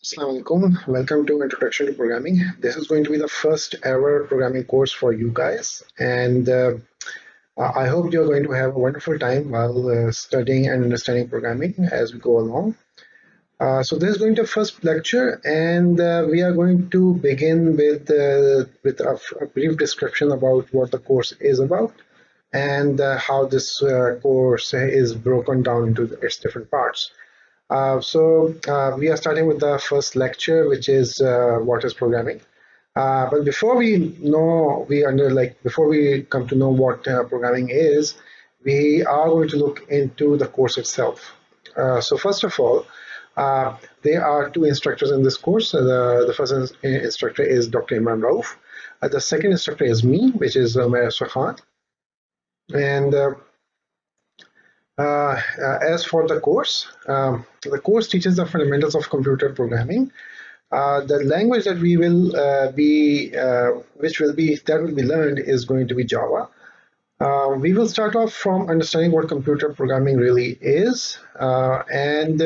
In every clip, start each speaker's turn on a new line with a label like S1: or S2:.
S1: Assalamu alaikum. Welcome to Introduction to Programming. This is going to be the first ever programming course for you guys, and I hope you're going to have a wonderful time while studying and understanding programming as we go along. So this is going to be the first lecture, and we are going to begin with a brief description about what the course is about and how this course is broken down into its different parts. We are starting with the first lecture, which is what is programming. But before before we come to know what programming is, we are going to look into the course itself. So first of all, there are two instructors in this course. The first instructor is Dr. Imran Rauf. The second instructor is me, which is Umair Khan. And as for the course teaches the fundamentals of computer programming. The language that we will that will be learned is going to be Java. We will start off from understanding what computer programming really is, and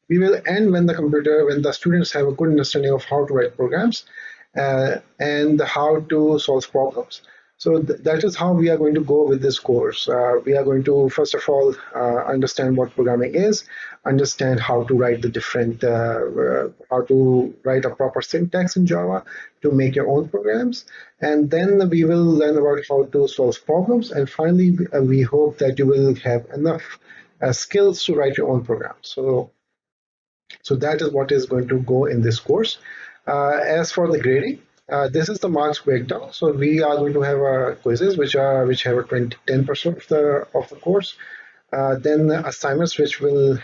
S1: we will end when the students have a good understanding of how to write programs and how to solve problems. So that is how we are going to go with this course. We are going to first of all understand what programming is, understand how to write how to write a proper syntax in Java to make your own programs, and then we will learn about how to solve problems. And finally, we hope that you will have enough skills to write your own programs. So that is what is going to go in this course. As for the grading, this is the marks breakdown. So we are going to have quizzes which have a 10% of the course. Then assignments which will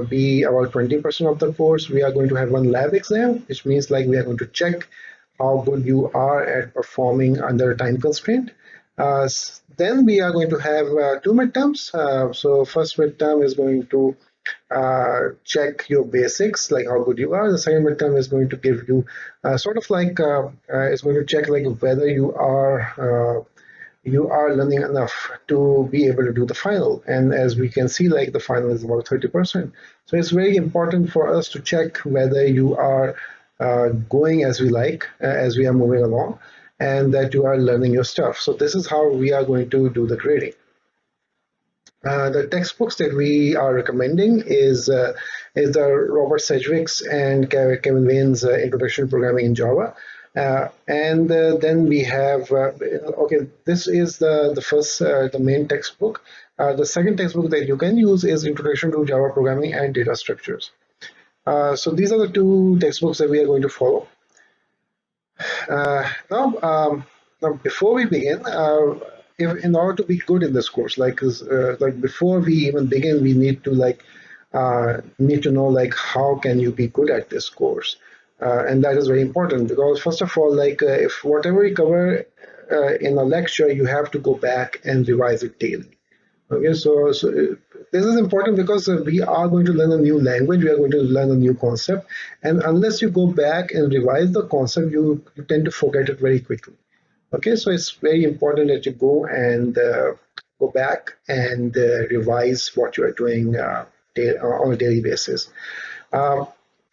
S1: be about 20% of the course. We are going to have one lab exam, which means like we are going to check how good you are at performing under a time constraint. Then we are going to have two midterms. So first midterm is going to check your basics, like how good you are. The second midterm is going to give you it's going to check like whether you are learning enough to be able to do the final. And as we can see, like the final is about 30%. So it's very important for us to check whether you are going as we are moving along, and that you are learning your stuff. So this is how we are going to do the grading. The textbooks that we are recommending is the Robert Sedgwick's and Kevin Wayne's Introduction to Programming in Java. Then we have this is the main textbook. The second textbook that you can use is Introduction to Java Programming and Data Structures. So these are the two textbooks that we are going to follow. Now, before we begin, in order to be good in this course, like before we even begin, we need to know like how can you be good at this course, and that is very important because first of all, if whatever we cover in a lecture, you have to go back and revise it daily. Okay, so this is important because we are going to learn a new language, we are going to learn a new concept, and unless you go back and revise the concept, you tend to forget it very quickly. Okay, so it's very important that you go back and revise what you are doing on a daily basis.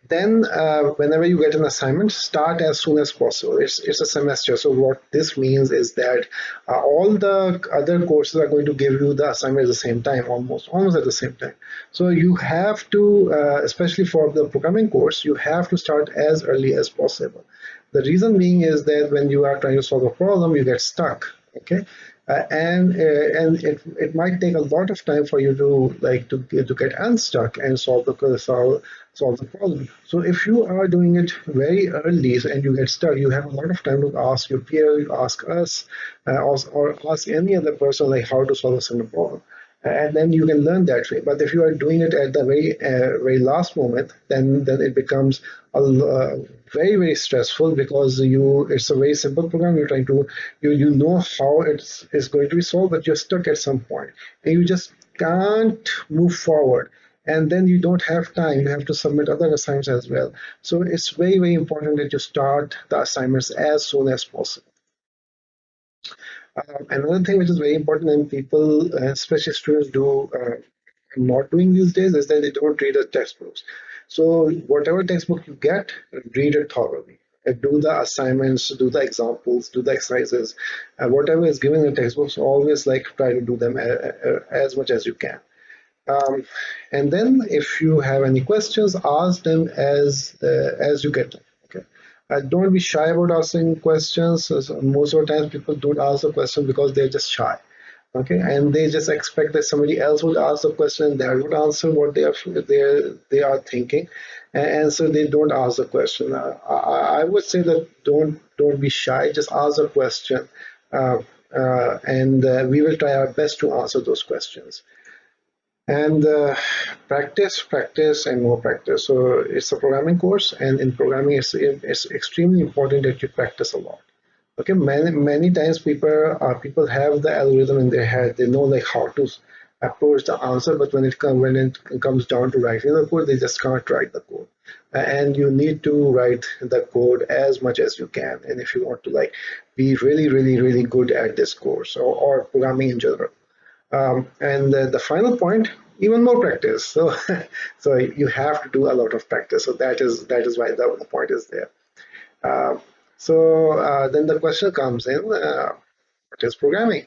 S1: Whenever you get an assignment, start as soon as possible. It's a semester, so what this means is that all the other courses are going to give you the assignment at the same time, almost at the same time. So you have to, especially for the programming course, you have to start as early as possible. The reason being is that when you are trying to solve a problem, you get stuck. Okay, and it might take a lot of time for you to get unstuck and solve the problem. So if you are doing it very early and you get stuck, you have a lot of time to ask your peer, you ask us, or ask any other person like how to solve a certain problem, and then you can learn that way. But if you are doing it at the very last moment, then it becomes very very stressful because it's a very simple program. You're trying to you know how it's going to be solved, but you're stuck at some point and you just can't move forward. And then you don't have time. You have to submit other assignments as well. So it's very very important that you start the assignments as soon as possible. Another thing which is very important and people, especially students, do not doing these days is that they don't read the textbooks. So whatever textbook you get, read it thoroughly. Do the assignments, do the examples, do the exercises, whatever is given in the textbooks. Always like try to do them as much as you can. Um, and then if you have any questions, ask them as you get them. Okay. Don't be shy about asking questions. Most of the times people don't ask a question because they're just shy. Okay, and they just expect that somebody else will ask the question and they would answer what they are thinking, and so they don't ask the question. I would say that don't be shy. Just ask a question, uh, and we will try our best to answer those questions. And practice, practice, and more practice. So it's a programming course, and in programming, it's extremely important that you practice a lot. Okay, many times people have the algorithm in their head. They know like how to approach the answer, but when it comes down to writing the code, they just can't write the code. And you need to write the code as much as you can. And if you want to like be really, really, really good at this course or programming in general. And the final point, even more practice. So, so you have to do a lot of practice. So that is why the point is there. Uh, so then the question comes in: what is programming?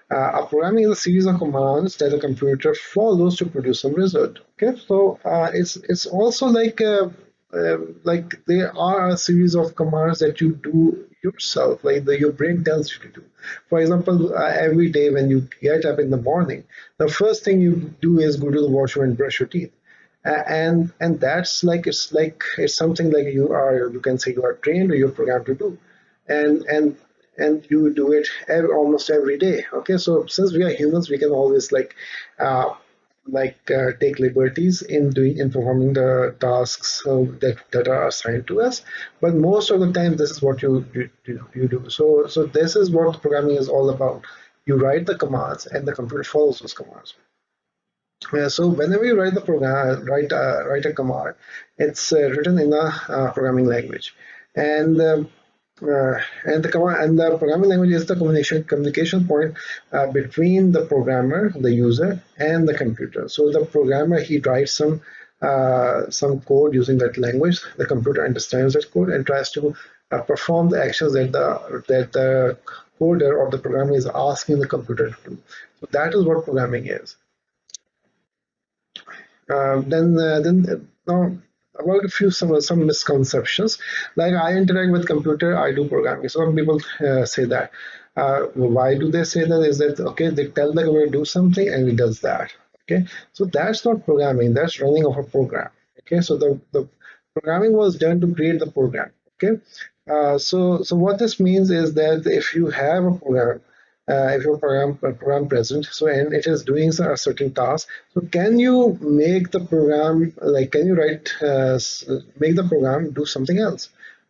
S1: A programming is a series of commands that a computer follows to produce some result. Okay, so it's also like there are a series of commands that you do yourself, like your brain tells you to do. For example, every day when you get up in the morning, the first thing you do is go to the washroom and brush your teeth. And that's like it's something like you can say you are trained or you're programmed to do, and you do it almost every day. Okay, so since we are humans, we can always uh, take liberties in performing the tasks that are assigned to us. But most of the time, this is what you do. So this is what programming is all about. You write the commands, and the computer follows those commands. So whenever you write the program, write a command, it's written in a programming language, and and the programming language is the communication point between the programmer, the user, and the computer. So the programmer, he writes some code using that language. The computer understands that code and tries to perform the actions that the coder or the programmer is asking the computer to do. So that is what programming is. Then now about a few some misconceptions. Like I interact with computer, I do programming. Some people say that. Why do they say that? Is that okay? They tell the computer to do something and it does that. Okay, so that's not programming. That's running of a program. Okay, so the programming was done to create the program. Okay, so what this means is that if you have a program, if your program present, so and it is doing a certain task, so can you make the program like can you make the program do something else?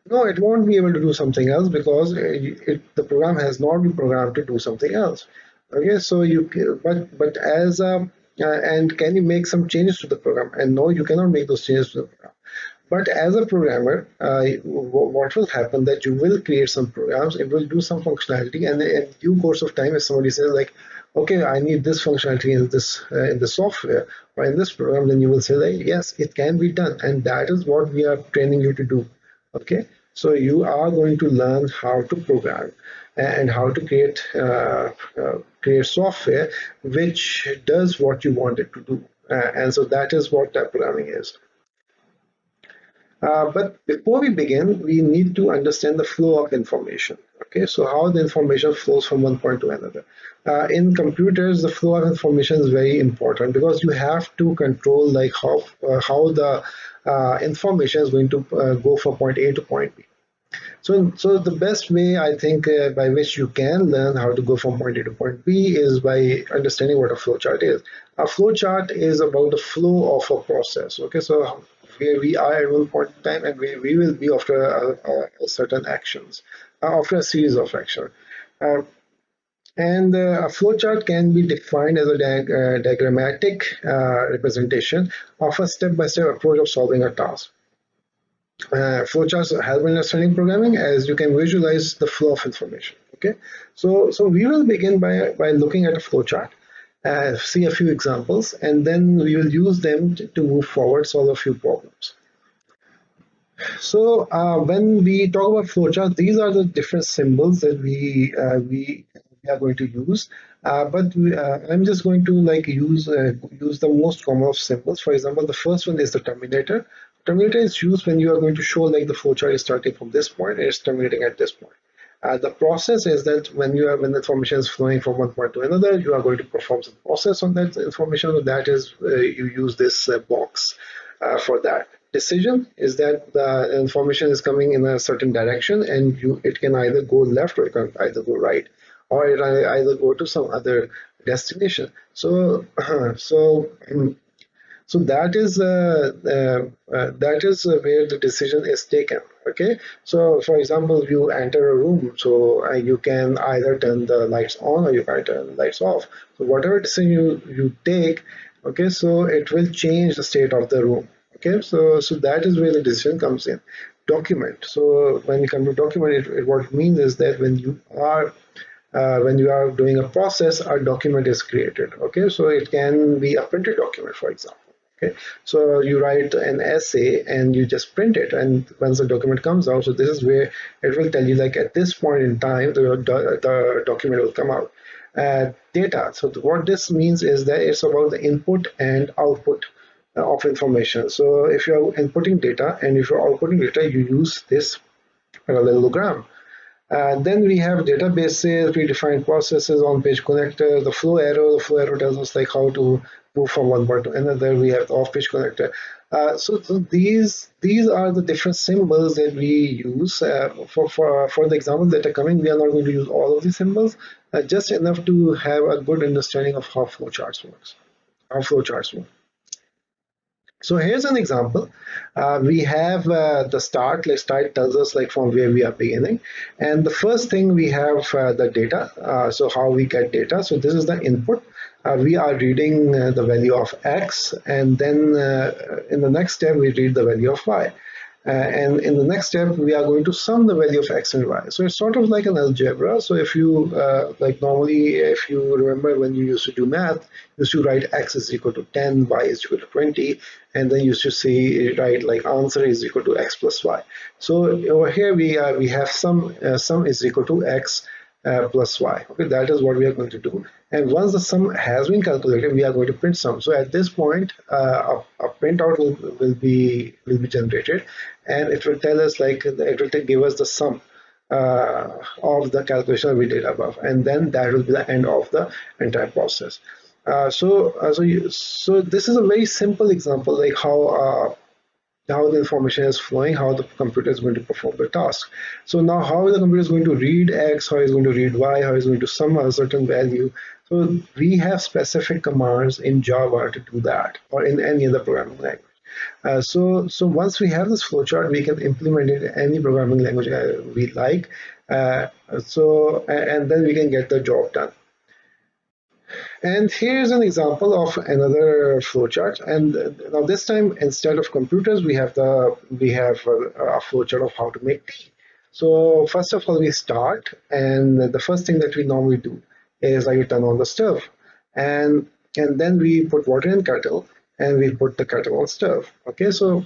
S1: No, it won't be able to do something else because the program has not been programmed to do something else. Okay, so but as and can you make some changes to the program? And no, you cannot make those changes to the program. But as a programmer, what will happen that you will create some programs, it will do some functionality, and in due course of time, if somebody says like, okay, I need this functionality in the software or in this program, then you will say like, yes, it can be done, and that is what we are training you to do. Okay, so you are going to learn how to program and how to create software which does what you want it to do, and so that is what that programming is. But before we begin, we need to understand the flow of information. Okay, so how the information flows from one point to another. In computers, the flow of information is very important because you have to control like how the information is going to go from point A to point B. So the best way I think by which you can learn how to go from point A to point B is by understanding what a flowchart is. A flowchart is about the flow of a process. Okay, so where we are at one point in time and where we will be after a certain actions, after a series of actions. Uh, and a flowchart can be defined as a diagrammatic representation of a step-by-step approach of solving a task. Flowcharts help in understanding programming as you can visualize the flow of information. Okay, so we will begin by looking at a flowchart. see a few examples, and then we will use them to move forward, solve a few problems. So when we talk about flowchart, these are the different symbols that we are going to use. I'm just going to like use the most common of symbols. For example, the first one is the terminator. Terminator is used when you are going to show like the flowchart is starting from this point and it's terminating at this point. The process is that when the information is flowing from one point to another, you are going to perform some process on that information. So that is you use this box for that. Decision is that the information is coming in a certain direction, and it can either go left or it can either go right, or it either go to some other destination. So so that is where the decision is taken. Okay, so for example, you enter a room, so you can either turn the lights on or you can turn the lights off. So whatever decision you take, okay, so it will change the state of the room. Okay, so that is where the decision comes in. Document. So when you come to document, what it means is that when you are doing a process, a document is created. Okay, so it can be a printed document, for example. Okay, so you write an essay and you just print it, and once the document comes out, so this is where it will tell you like at this point in time the document will come out. Data. So what this means is that it's about the input and output of information. So if you're inputting data and if you're outputting data, you use this parallelogram. Then we have databases, predefined processes, on-page connector, the flow arrow. The flow arrow tells us like how to move from one part to another. We have the off-page connector. So these are the different symbols that we use. For the examples that are coming, we are not going to use all of these symbols, just enough to have a good understanding of how flowcharts works. How flowcharts work. So here's an example. We have the start. Like start tells us like from where we are beginning, and the first thing we have the data. So how we get data. So this is the input. We are reading the value of x, and then in the next step we read the value of y. And in the next step, we are going to sum the value of x and y. So it's sort of like an algebra. So if you like normally, if you remember when you used to do math, you used to write x is equal to 10, y is equal to 20, and then you used to see write like answer is equal to x plus y. So over here we have sum is equal to x plus y. Okay, that is what we are going to do. And once the sum has been calculated, we are going to print sum. So at this point, a printout will be generated, and it will tell us like it will give us the sum of the calculation we did above, and then that will be the end of the entire process. So this is a very simple example, like how the information is flowing, how the computer is going to perform the task. So now how the computer is going to read X, how it's going to read Y, how it's going to sum a certain value. So we have specific commands in Java to do that, or in any other programming language. So once we have this flowchart, we can implement it in any programming language we like. And then we can get the job done. And here's an example of another flowchart. And now this time, instead of computers, we have a flowchart of how to make tea. So first of all, we start, and the first thing that we normally do is like we turn on the stove, and then we put water in kettle, and we put the kettle on stove. Okay, so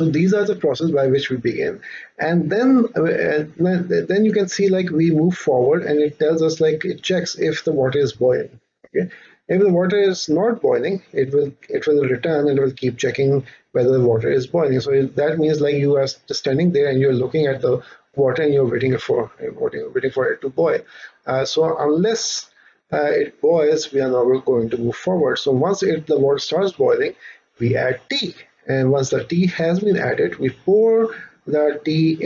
S1: these are the process by which we begin, and then you can see like we move forward, and it tells us like it checks if the water is boiling. Okay, if the water is not boiling, it will return and it will keep checking whether the water is boiling. So that means like you are just standing there and you're looking at the water and you're waiting for it to boil. So unless it boils, we are not going to move forward. So once the water starts boiling, we add tea, and once the tea has been added, we pour the tea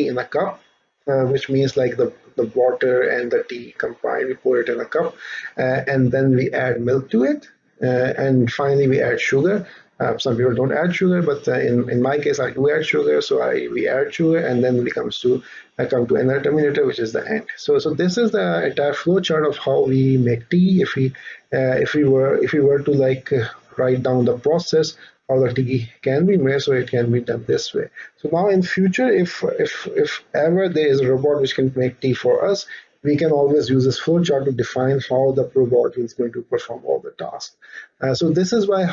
S1: in a cup, which means like the water and the tea combined. We pour it in a cup, and then we add milk to it, and finally we add sugar. Some people don't add sugar, but in my case, I do add sugar. So we add sugar, and then we come to another terminator, which is the end. So this is the entire flow chart of how we make tea. If we were to like write down the process how the tea can be made, so it can be done this way. So now in future, if ever there is a robot which can make tea for us, we can always use this flowchart to define how the robot is going to perform all the tasks. So this is why the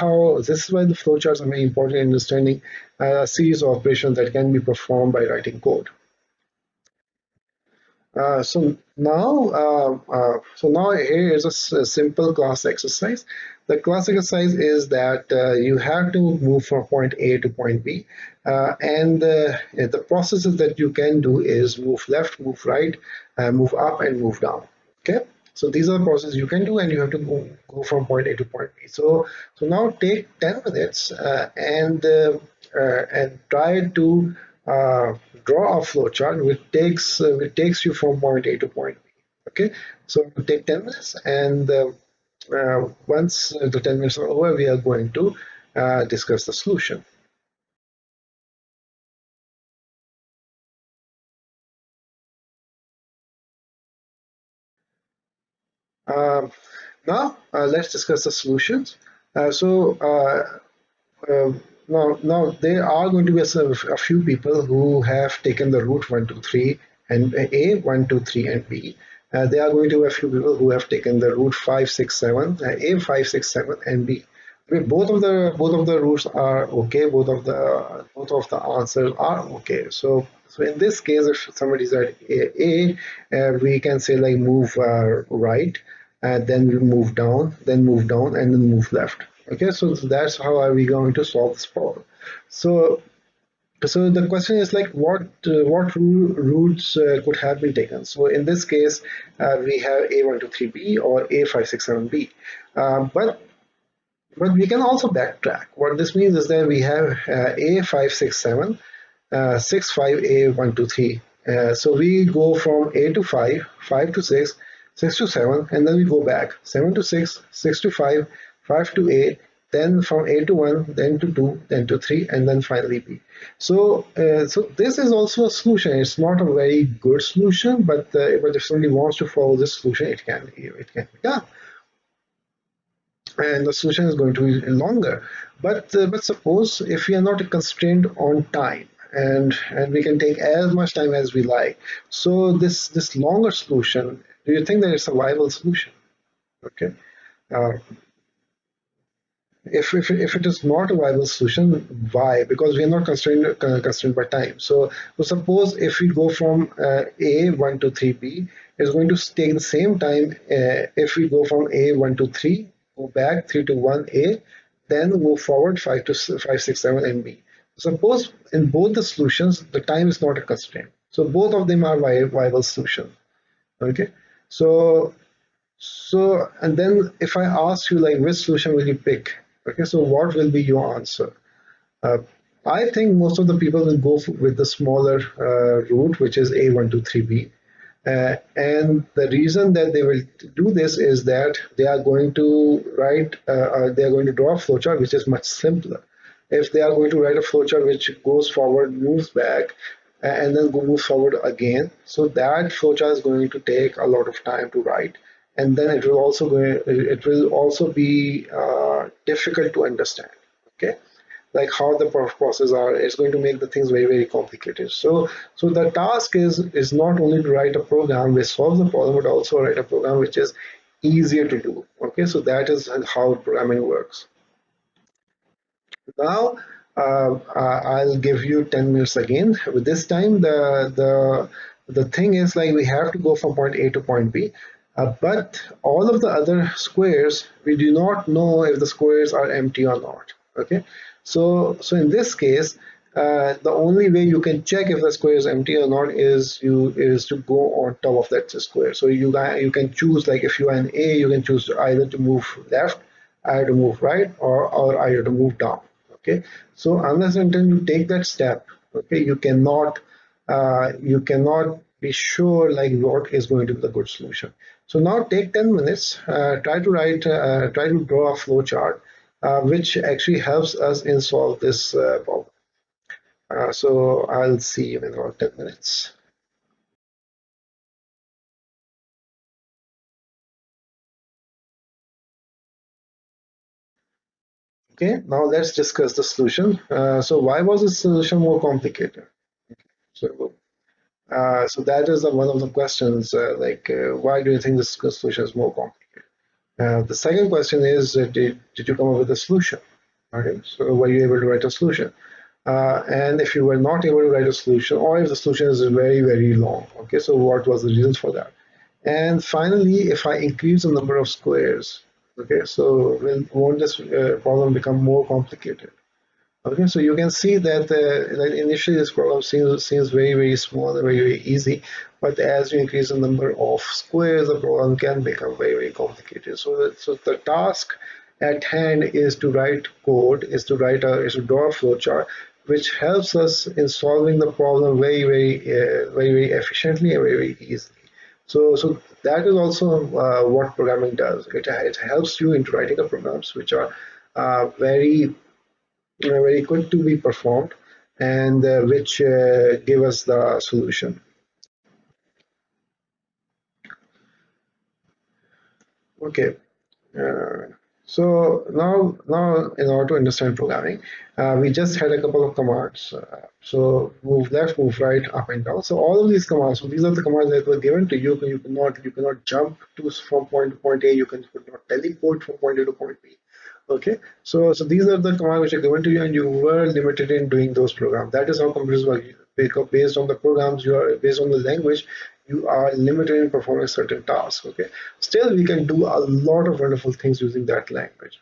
S1: flowcharts are very important in understanding a series of operations that can be performed by writing code. So now here is a simple class exercise. The class exercise is that you have to move from point A to point B, and the processes that you can do is move left, move right, move up, and move down. Okay, so these are the processes you can do, and you have to go from point A to point B. So now take 10 minutes and try to uh, draw a flow chart which takes you from point A to point B. Okay, so take 10 minutes, and once the 10 minutes are over, we are going to discuss the solution. Um, now let's discuss the solutions. So now there are going to be a few people who have taken the route 1, 2, 3 and A 1, 2, 3 and B. There are going to be a few people who have taken the route 5, 6, 7, A 5, 6, 7 and B. I mean, both of the routes are okay. Both of the answers are okay. So in this case, if somebody's at we can say like move right, then we move down, and then move left. Okay, so that's how are we going to solve this problem. So so the question is like what routes could have been taken. So in this case, we have A1, 2, 3, B or A5, 6, 7, B. But we can also backtrack. What this means is that we have A5, 6, 7, 6, 5, A1, 2, 3. So we go from A to 5, 5 to 6, 6 to 7, and then we go back 7 to 6, 6 to 5, 5 to 8, then from A to 1, then to 2, then to 3, and then finally B. So this is also a solution. It's not a very good solution, but if somebody wants to follow this solution, it can be done, and the solution is going to be longer. But suppose if we are not constrained on time, and we can take as much time as we like. So this longer solution, do you think that it's a viable solution? Okay. Uh, if it is not a viable solution, why? Because we are not constrained by time. So suppose if we go from A1 to 3B, it's going to take the same time. If we go from A1 to 3, go back 3 to 1A, then move forward 5 to 5, 6, 7, and B. Suppose in both the solutions the time is not a constraint. So both of them are viable solution. Okay. So and then if I ask you like which solution will you pick? Okay, so what will be your answer? Uh, I think most of the people will go with the smaller route, which is A1 to 3B. And the reason that they will do this is that they are going to they are going to draw a flowchart which is much simpler. If they are going to write a flowchart which goes forward, moves back, and then move forward again, so that flowchart is going to take a lot of time to write, and then it will also be difficult to understand. Okay, like how the process are, it's going to make the things very very complicated. So the task is not only to write a program which solves the problem, but also write a program which is easier to do. Okay, so that is how programming works. Now I'll give you 10 minutes again. With this time, the thing is like we have to go from point A to point B, but all of the other squares we do not know if the squares are empty or not. Okay, so in this case, the only way you can check if the square is empty or not is to go on top of that square. So you can choose, like if you are an A, you can choose either to move left, either to move right, or either to move down. Okay, so unless and until you take that step, okay, you cannot be sure like what is going to be the good solution. So now take 10 minutes, try to draw a flow chart which actually helps us in solve this problem. So I'll see you in about 10 minutes. Okay, now let's discuss the solution. So why was the solution more complicated? So So that is one of the questions, why do you think this solution is more complicated? The second question is, did you come up with a solution? Okay, so were you able to write a solution? And if you were not able to write a solution, or if the solution is very, very long, okay, so what was the reason for that? And finally, if I increase the number of squares, okay, so won't this problem become more complicated? Okay, so you can see that initially this problem seems very, very small and very, very easy, but as you increase the number of squares, the problem can become very, very complicated. So the task at hand is to write code, is to draw a flowchart, which helps us in solving the problem very, very, very efficiently and very, very easily. So that is also what programming does. It helps you into writing the programs which are very very quick to be performed and which give us the solution. Okay. Uh, so now, in order to understand programming, we just had a couple of commands. So move left, move right, up and down. So all of these commands. So these are the commands that were given to you. You cannot jump to from point to point A. You could not teleport from point A to point B. Okay. So these are the commands which are given to you, and you were limited in doing those programs. That is how computers work. Because based on the programs, you are based on the language, you are limited in performing certain tasks. Okay. Still, we can do a lot of wonderful things using that language.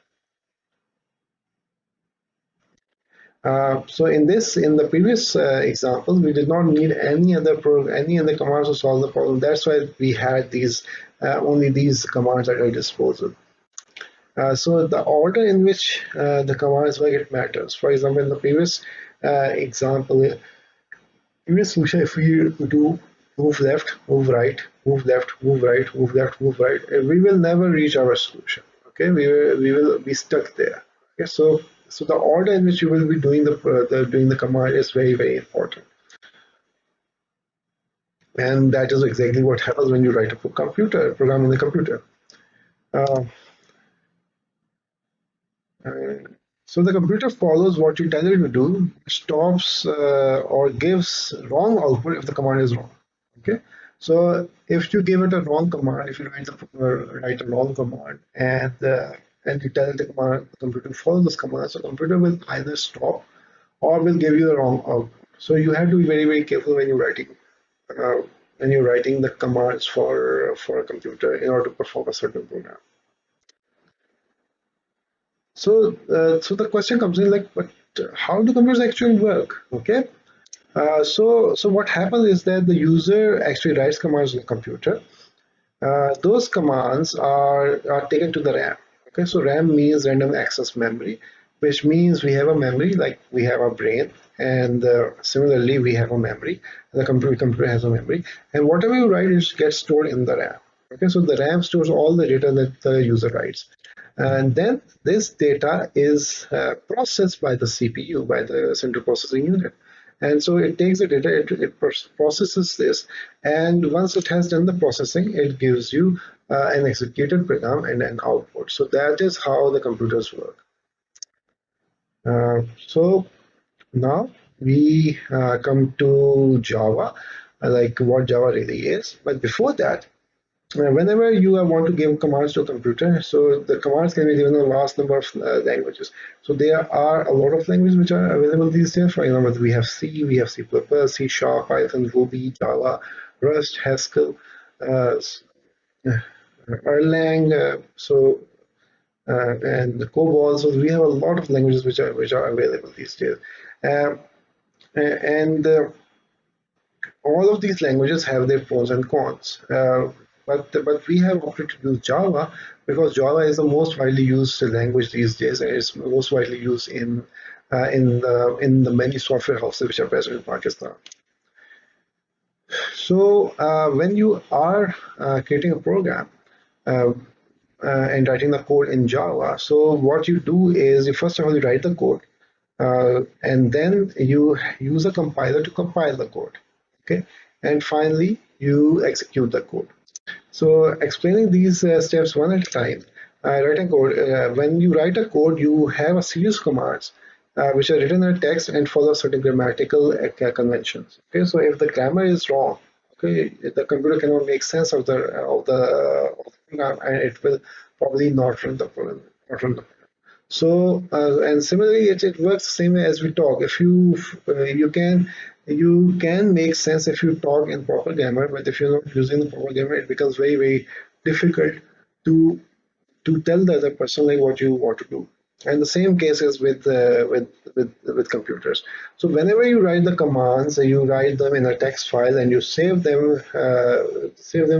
S1: In the previous example, we did not need any other commands to solve the problem. That's why we had these only these commands at our disposal. So the order in which the commands work, it matters. For example, in the example, previous solution, if we do move left, move right, move left, move right, move left, move right, we will never reach our solution. Okay, we will be stuck there. Okay, so the order in which you will be doing the command is very, very important, and that is exactly what happens when you write a program in the computer. Uh, uh, so the computer follows what you tell it to do, stops or gives wrong output if the command is wrong. Okay, so if you give it a wrong command, if you write a wrong command and you tell the computer to follow this command, so the computer will either stop or will give you the wrong output. So you have to be very, very careful uh, when you're writing the commands for a computer in order to perform a certain program. So the question comes in like, but how do computers actually work? Okay, so what happens is that the user actually writes commands on the computer. Those commands are taken to the RAM. Okay, so RAM means random access memory, which means we have a memory like we have a brain, and similarly we have a memory. The computer has a memory, and whatever you write is gets stored in the RAM. Okay, so the RAM stores all the data that the user writes, and then this data is processed by the CPU, by the central processing unit. And so it takes the data, it processes this, and once it has done the processing, it gives you an executed program and an output. So that is how the computers work. So now we come to Java, like what Java really is. But before that, whenever you want to give commands to a computer, so the commands can be given in a vast number of languages. So there are a lot of languages which are available these days. For example, we have C, we have C++, C Sharp, Python, Ruby, Java, Rust, Haskell, uh, Erlang, and COBOL. So we have a lot of languages which are available these days. Um, and all of these languages have their pros and cons. But we have opted to use Java because Java is the most widely used language these days, and it's most widely used in the many software houses which are present in Pakistan. So when you are creating a program uh, and writing the code in Java, so what you do is you first of all you write the code, and then you use a compiler to compile the code. Okay, and finally you execute the code. So explaining these steps one at a time, writing code. When you write a code, you have a series of commands, which are written in text and follow certain grammatical conventions. Okay, so if the grammar is wrong, okay, the computer cannot make sense of the program, and it will probably not run the program. Not run the program. So and similarly, it works the same way as we talk. If you can make sense if you talk in proper grammar, but if you're not using the proper grammar, it becomes very difficult to tell the other person like what you want to do. And the same case is with computers. So whenever you write the commands, you write them in a text file and you save them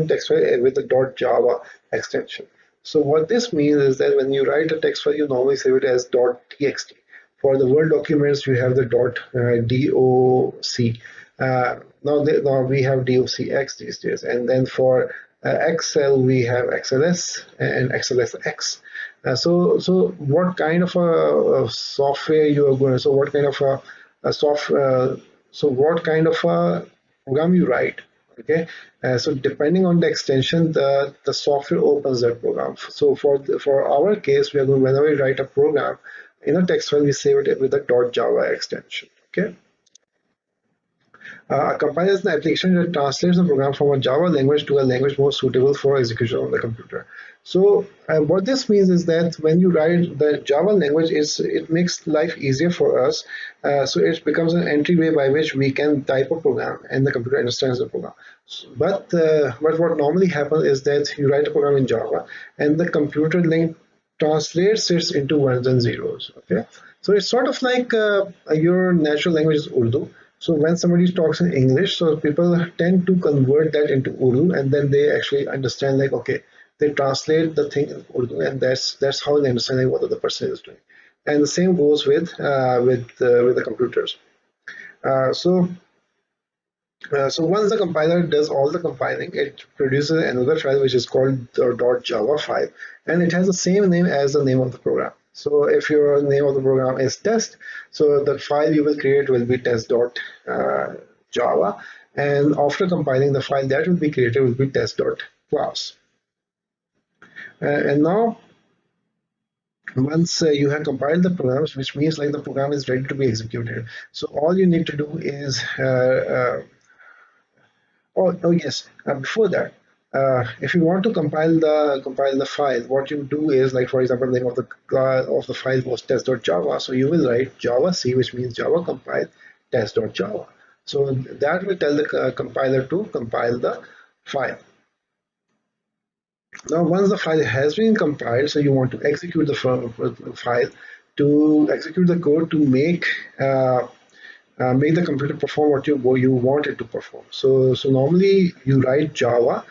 S1: text file with the .java extension. So what this means is that when you write a text file, you normally save it as .txt. For the Word documents, you have the .doc. Now we have docx these days, and then for Excel we have XLS and XLSX. So what kind of a software you are going? So what kind of a software? So what kind of a program you write? Okay, so depending on the extension, the software opens that program. So for our case, we are going whenever we write a program in a text file, we save it with a .java extension. Okay. A compiler is the application that translates the program from a Java language to a language more suitable for execution on the computer. So what this means is that when you write the Java language, it makes life easier for us. So it becomes an entryway by which we can type a program and the computer understands the program. But what normally happens is that you write a program in Java and the computer link translates it into ones and zeros. Okay, so it's sort of like your natural language is Urdu. So when somebody talks in English, so people tend to convert that into Urdu, and then they actually understand like, okay, they translate the thing in Urdu, and that's how they understand like, what the other person is doing. And the same goes with the computers. Uh, so so once the compiler does all the compiling, it produces another file which is called the .java file, and it has the same name as the name of the program. So if your name of the program is test, so the file you will create will be test.java, and after compiling the file that will be created will be test.class. And now once you have compiled the programs, which means like the program is ready to be executed. So all you need to do is oh yes. Before that, if you want to compile the file, what you do is like, for example, the name of the file was test.java. So you will write Java C, which means Java compile test.java. So that will tell the compiler to compile the file. Now, once the file has been compiled, so you want to execute the file to execute the code to make the computer perform what you want it to perform. So normally you write Java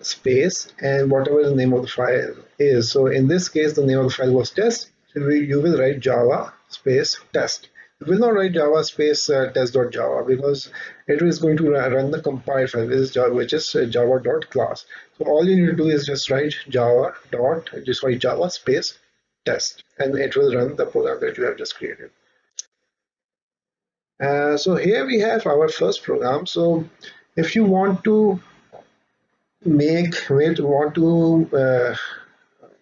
S1: space and whatever the name of the file is. So in this case, the name of the file was test. So you will write Java space test. You will not write Java space test.java because it is going to run the compiled file, which is java.class. So all you need to do is just write Java space test, and it will run the program that you have just created. So here we have our first program. So if you want to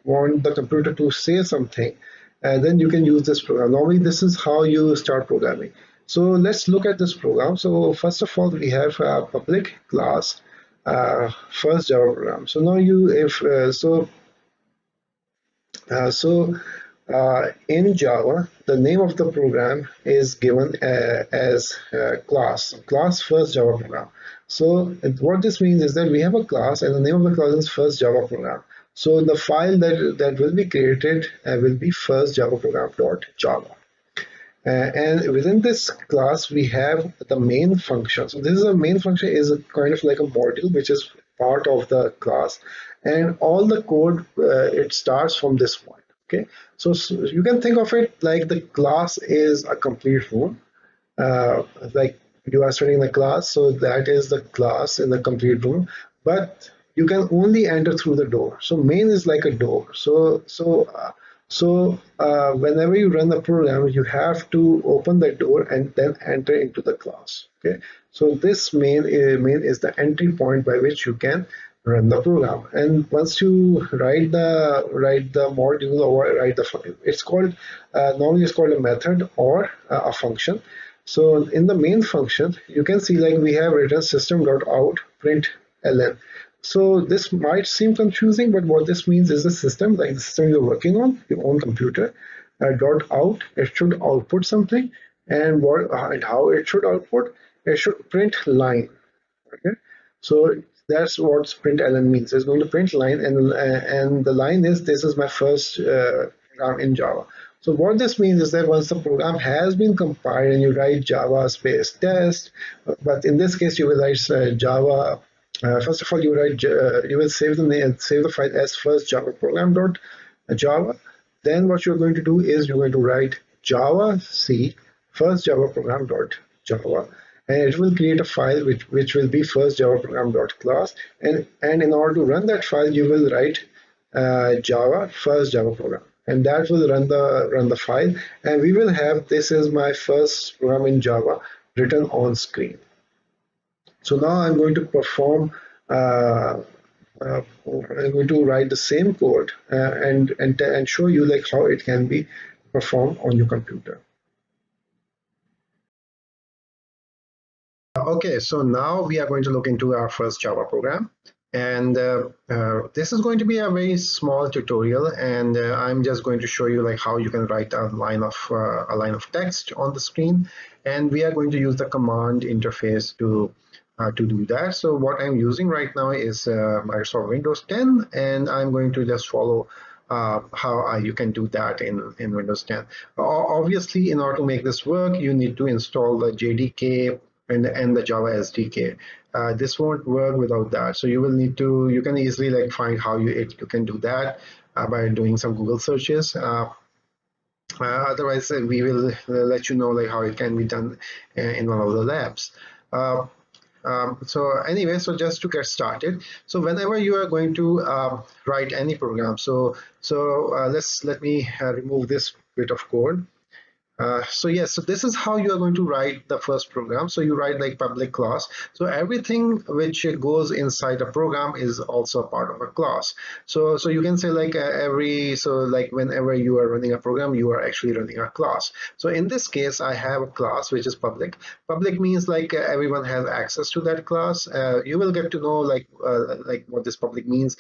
S1: want the computer to say something, then you can use this program. Normally, this is how you start programming. So let's look at this program. So first of all, we have a public class first Java program. So now in Java, the name of the program is given as class first Java program. So what this means is that we have a class and the name of the class is first Java program. So the file that will be created will be first Java program.java. And within this class, we have the main function. So this is a main function is a kind of like a module, which is part of the class. And all the code, it starts from this point. Okay, so you can think of it like the class is a complete room. Like you are studying the class, so that is the class in the complete room. But you can only enter through the door. So main is like a door. So whenever you run the program, you have to open the door and then enter into the class. Okay, so this main is the entry point by which you can run the program. And once you write the module or write the file, it's called normally it's called a method or a function. So in the main function, you can see like we have written system.out println. So this might seem confusing, but what this means is the system, like the system you're working on, your own computer, dot out, it should output something, and what and how it should output, it should print line. Okay, so that's what println means. It's going to print line, and the line is this is my first program in Java. So what this means is that once the program has been compiled and you write Java space test, but in this case you will write Java. First of all, you will save the file as first Java program dot Java. Then what you're going to do is you're going to write Java C first Java program dot Java, and it will create a file which will be first Java program dot class. And in order to run that file, you will write Java first Java program, and that will run the file. And we will have this is my first program in Java written on screen. So now I'm going to perform. I'm going to write the same code and show you like how it can be performed on your computer. Okay, so now we are going to look into our first Java program. And this is going to be a very small tutorial, and I'm just going to show you like how you can write a line of text on the screen. And we are going to use the command interface to do that. So what I'm using right now is Microsoft Windows 10, and I'm going to just follow how you can do that in Windows 10. Obviously, in order to make this work, you need to install the JDK and the Java SDK. This won't work without that. So you can easily like find how you can do that by doing some Google searches. Otherwise, we will let you know like how it can be done in one of the labs. So anyway, so just to get started, so whenever you are going to write any program, let me remove this bit of code. So yes, so this is how you are going to write the first program. So you write like public class. So everything which goes inside a program is also a part of a class. So you can say like like whenever you are running a program, you are actually running a class. So in this case, I have a class which is public. Public means like everyone has access to that class. You will get to know like what this public means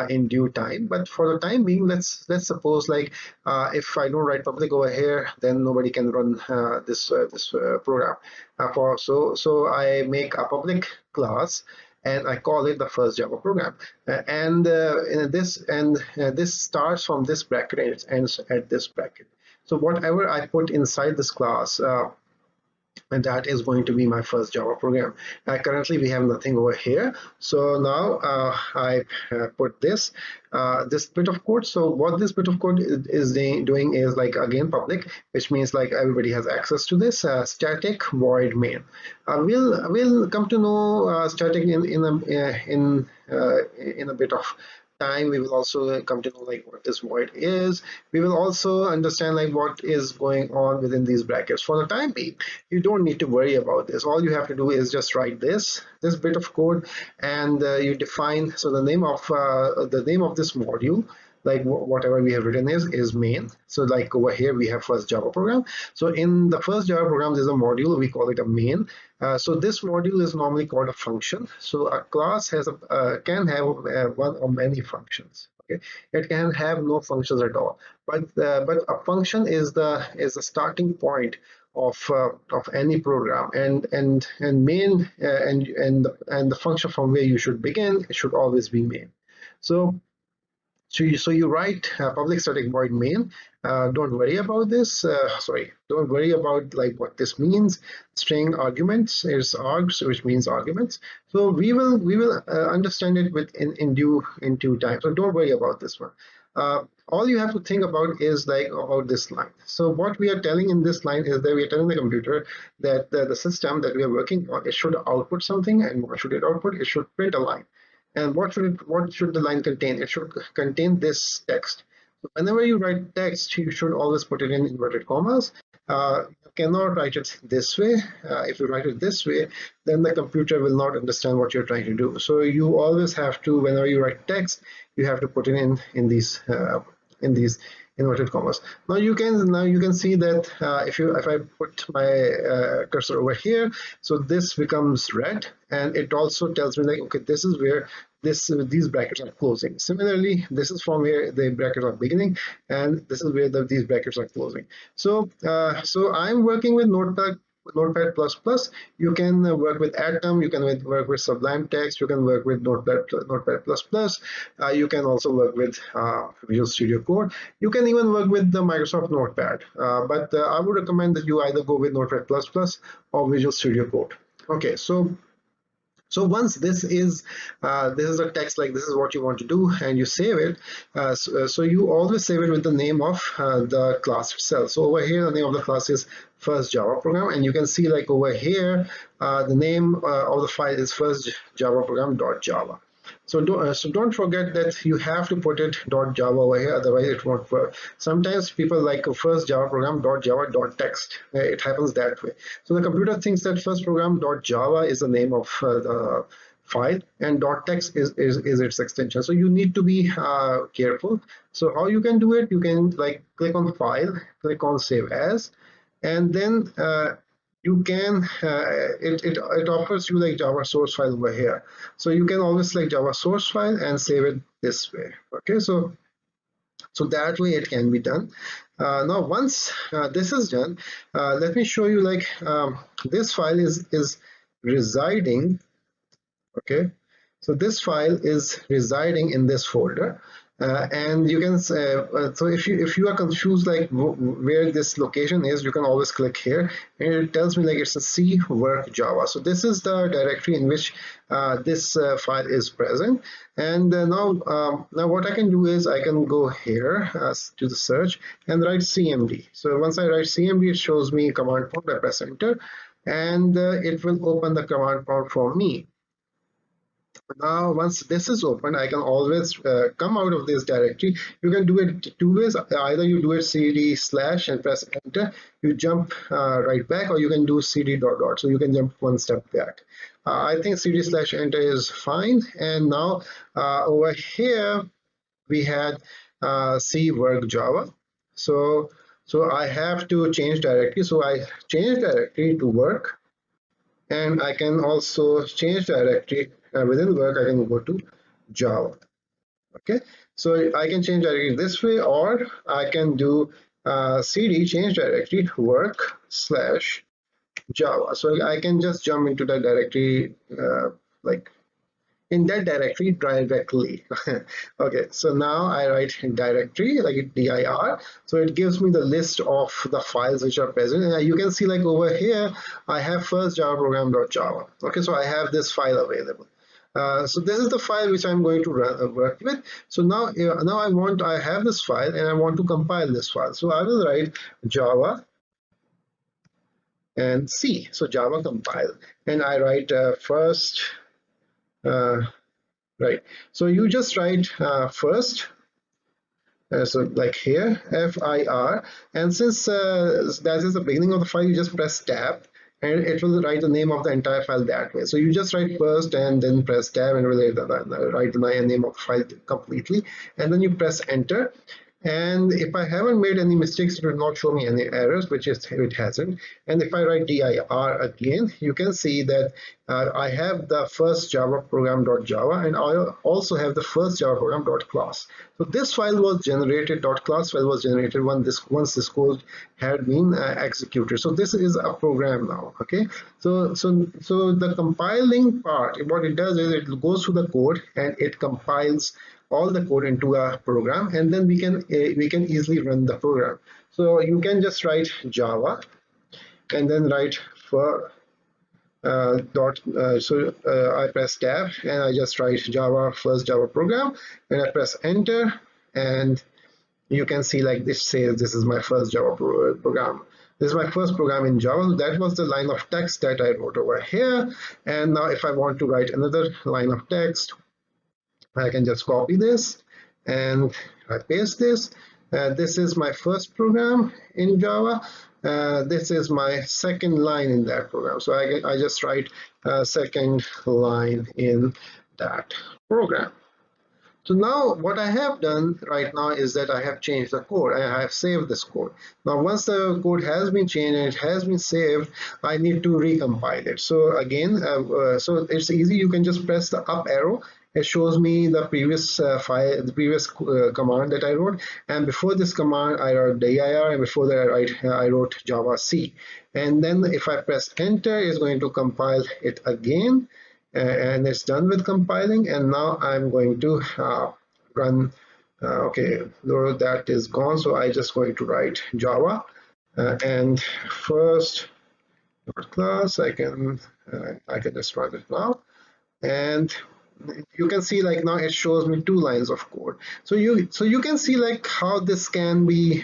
S1: in due time. But for the time being, let's suppose like if I don't write public over here, then nobody can run this program. So I make a public class and I call it the first Java program. This starts from this bracket and it ends at this bracket. So whatever I put inside this class, and that is going to be my first Java program. Currently, we have nothing over here. So now I put this bit of code. So what this bit of code is doing is like again public, which means like everybody has access to this static void main. We'll come to know static in a bit of time. We will also come to know like what this void is. We will also understand like what is going on within these brackets. For the time being, you don't need to worry about this. All you have to do is just write this bit of code, and you define, so the name of this module, like whatever we have written is main. So like over here we have first Java program. So in the first Java program there's a module, we call it a main. So this module is normally called a function. So a class can have one or many functions. Okay, it can have no functions at all. But a function is the starting point of any program, and main and the function from where you should begin, it should always be main. So you write public static void main. Don't worry about this. Don't worry about like what this means. String arguments is args, which means arguments. So we will understand it in due time. So don't worry about this one. All you have to think about is like about this line. So what we are telling in this line is that we are telling the computer that the system that we are working on, it should output something, and what should it output? It should print a line. And what should the line contain? It should contain this text. So whenever you write text, you should always put it in inverted commas. cannot write it this way. If you write it this way, then the computer will not understand what you're trying to do. So you always have to, whenever you write text, you have to put it in these inverted commas. Now you can see that if I put my cursor over here, so this becomes red, and it also tells me like, okay, this is where these brackets are closing. Similarly, this is from where the brackets are beginning, and this is where these brackets are closing. So so I'm working with Notepad++. You can work with Atom, you can work with Sublime Text, you can work with Notepad++. You can also work with Visual Studio Code. You can even work with the Microsoft Notepad. But I would recommend that you either go with Notepad++ or Visual Studio Code. Okay, so once this is a text, like this is what you want to do, and you save it. So you always save it with the name of the class itself. So over here, the name of the class is first Java program, and you can see like over here, the name of the file is first Java program.java. So don't forget that you have to put it .java over here, otherwise it won't work. Sometimes people like first Java program .java .text. It happens that way. So the computer thinks that first program .java is the name of the file, and .text is its extension. So you need to be careful. So how you can do it? You can like click on File, click on Save As, and then you can it offers you like Java source file over here. So you can always select Java source file and save it this way. Okay, so that way it can be done. Now once this is done, let me show you like this file is residing. Okay, so this file is residing in this folder, and you can so if you are confused like where this location is, you can always click here, and it tells me like it's a C work Java. So this is the directory in which this file is present. And now what I can do is I can go here to the search and write CMD. So once I write CMD, it shows me command prompt. I press enter, and it will open the command prompt for me. Now once this is open, I can always come out of this directory. You can do it two ways. Either you do it cd slash and press enter, you jump right back, or you can do cd dot dot, so you can jump one step back. I think cd slash enter is fine. And now over here we had C work Java. So I have to change directory, so I change directory to work, and I can also change directory within work. I can go to Java. Okay, so I can change directory this way, or I can do cd change directory work slash Java. So I can just jump into that directory like in that directory directly. Okay, so now I write directory like dir, so it gives me the list of the files which are present, and you can see like over here I have first Java program.java. Okay, so I have this file available. So this is the file which I'm going to work with. So now I have this file and I want to compile this file, so I will write Java and C, so Java compile, and I write first right. So you just write first, so like here FIR, and since that is the beginning of the file, you just press tab, and it will write the name of the entire file that way. So you just write first and then press tab, and it will write the name of the file completely, and then you press enter. And if I haven't made any mistakes, it will not show me any errors, which is it hasn't. And if I write dir again, you can see that I have the first Java program.java, and I also have the first Java program.class. So this file was generated, .class file was generated once this code had been executed. So this is a program now. Okay, so the compiling part, what it does is it goes through the code and it compiles all the code into a program, and then we can easily run the program. So you can just write Java and then write for I press tab and I just write Java first Java program, and I press enter, and you can see like this says this is my first Java program. This is my first program in Java. That was the line of text that I wrote over here. And now if I want to write another line of text, I can just copy this and I paste this. This is my first program in Java. this is my second line in that program. So I just write second line in that program. So now what I have done right now is that I have changed the code and I have saved this code. Now once the code has been changed and it has been saved, I need to recompile it. So again, so it's easy. You can just press the up arrow. It shows me the previous file, the previous command that I wrote. And before this command, I wrote dir, and before that I wrote Java C. And then if I press enter, it's going to compile it again. And it's done with compiling, and now I'm going to run. Okay, that is gone, so I just going to write Java, and first class I can just run it now, and you can see like now it shows me 2 lines of code. So you can see like how this can be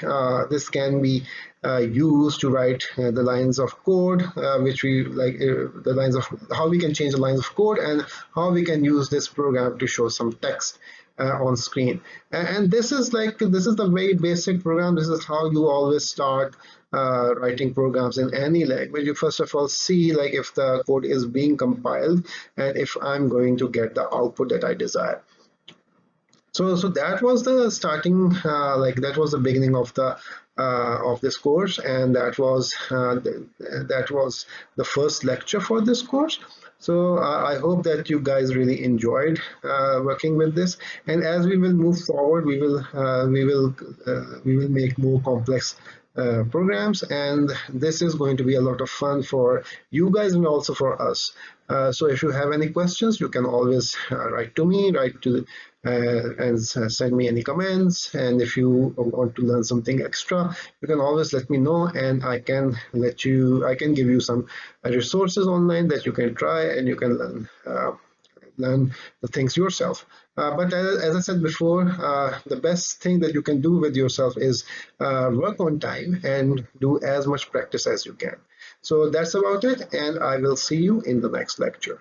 S1: used to write the lines of code, which we like the lines of how we can change the lines of code and how we can use this program to show some text on screen. And this is the very basic program. This is how you always start writing programs in any language. You first of all see like if the code is being compiled and if I'm going to get the output that I desire. So that was the starting, that was the beginning of this course, and that was the first lecture for this course. So I hope that you guys really enjoyed working with this. And as we will move forward, we will make more complex programs, and this is going to be a lot of fun for you guys and also for us. So if you have any questions, you can always write to me, and send me any comments. And if you want to learn something extra, you can always let me know, and I can give you some resources online that you can try and you can learn the things yourself. But as I said before, the best thing that you can do with yourself is work on time and do as much practice as you can. So that's about it, and I will see you in the next lecture.